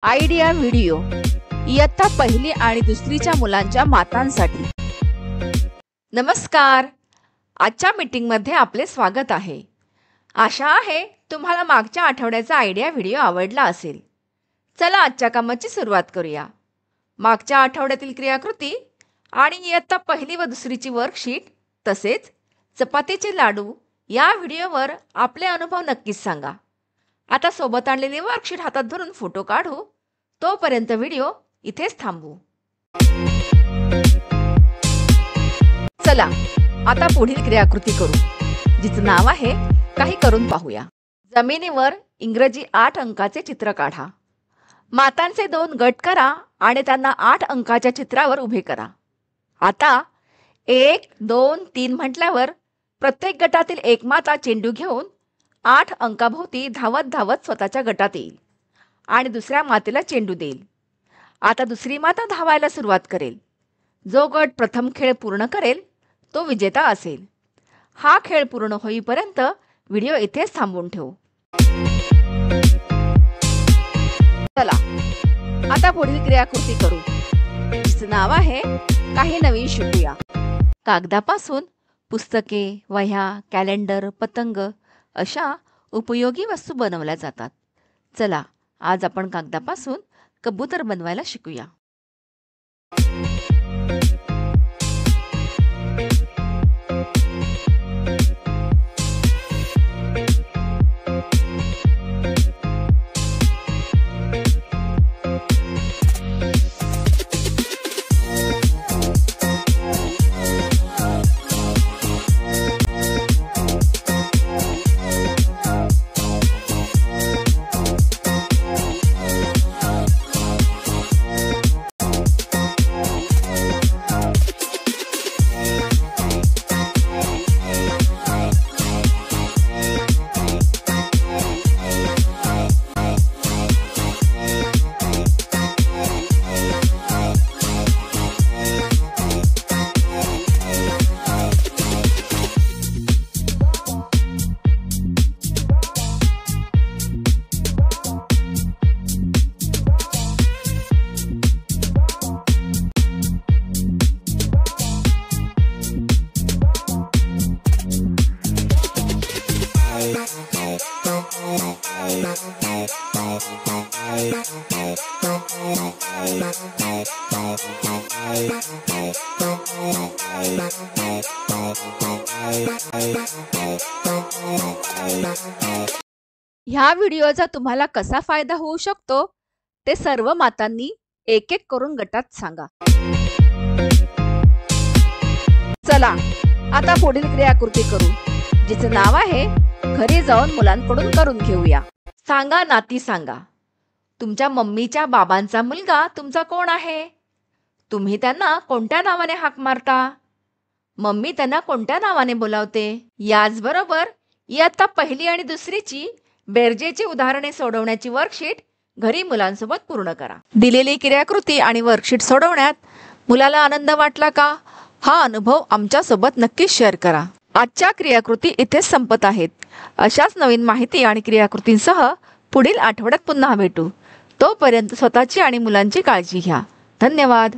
Idea video इयत्ता पहिली आणि दुसरीच्या मुलांच्या मातांसाठी। नमस्कार, आजच्या मीटिंगमध्ये आपले स्वागत आहे। आशा आहे तुम्हाला मागच्या आठवड्याचा आयडिया व्हिडिओ आवडला असेल। चला आजच्या कामाची सुरुवात करूया। मागच्या आठवड्यातील क्रियाकृती आणि इयत्ता पहिली व दुसरीची वर्कशीट तसेच चपातीचे लाडू या व्हिडिओवर आपले अनुभव नक्कीच सांगा। आता सोबत आणलेली वर्कशीट हातात धरून फोटो काढू, तोपर्यंत व्हिडिओ इथेच थांबवू। चला आता पुढील क्रियाकृती करू, जिचं नाव आहे काही करून पाहूया। जमिनीवर इंग्रजी 8 अंकाचे चित्र काढा। मातांचे 2 गट करा आणि त्यांना 8 अंकाच्या चित्रावर उभे करा। आता 1, 2, 3 म्हटल्यावर प्रत्येक गटातील एक माता चेंडू घेऊन 8 अंकाभोवती धावत धावत स्वतःच्या गटात येईल आणि दुसऱ्या मातेला चेंडू देईल। आता दुसरी माता धावायला सुरुवात करेल। जो गट प्रथम खेळ पूर्ण करेल तो विजेता असेल। हा खेळ पूर्ण होईपर्यंत व्हिडिओ इथेच थांबवून ठेवू। चला आता पुढील क्रियाकृती करू, जिचं नाव आहे काही नवीन शिकूया। कागदापासून पुस्तके, वह्या, कॅलेंडर, पतंग अशा उपयोगी वस्तू बनवल्या जातात। चला आज आपण कागदापासून कबूतर बनवायला शिकूया। ह्या व्हिडिओचा तुम्हाला कसा फायदा होऊ शकतो ते सर्व मातांनी एक एक करून गटात सांगा। चला आता पुढील क्रियाकृती करू, जिचं नाव आहे घरी जाऊन मुलांकडून करून घेऊया। सांगा नाती सांगा। तुमच्या मम्मीच्या बाबांचा मुलगा तुमचा कोण आहे? तुम्ही त्यांना कोणत्या नावाने हाक मारता? मम्मी त्यांना कोणत्या नावाने बोलावते? याचबरोबर इयत्ता पहिली आणि दुसरीची बेरजेची उदाहरणे सोडवण्याची वर्कशीट घरी मुलांसोबत पूर्ण करा। दिलेली क्रियाकृती आणि वर्कशीट सोडवण्यात मुलाला आनंद वाटला का? हा अनुभव आमच्यासोबत नक्कीच शेअर करा। आजच्या क्रियाकृती इथेच संपत आहेत। अशाच नवीन माहिती आणि क्रियाकृतींसह पुढील आठवड्यात पुन्हा भेटू। तोपर्यंत स्वतःची आणि मुलांची काळजी घ्या। धन्यवाद।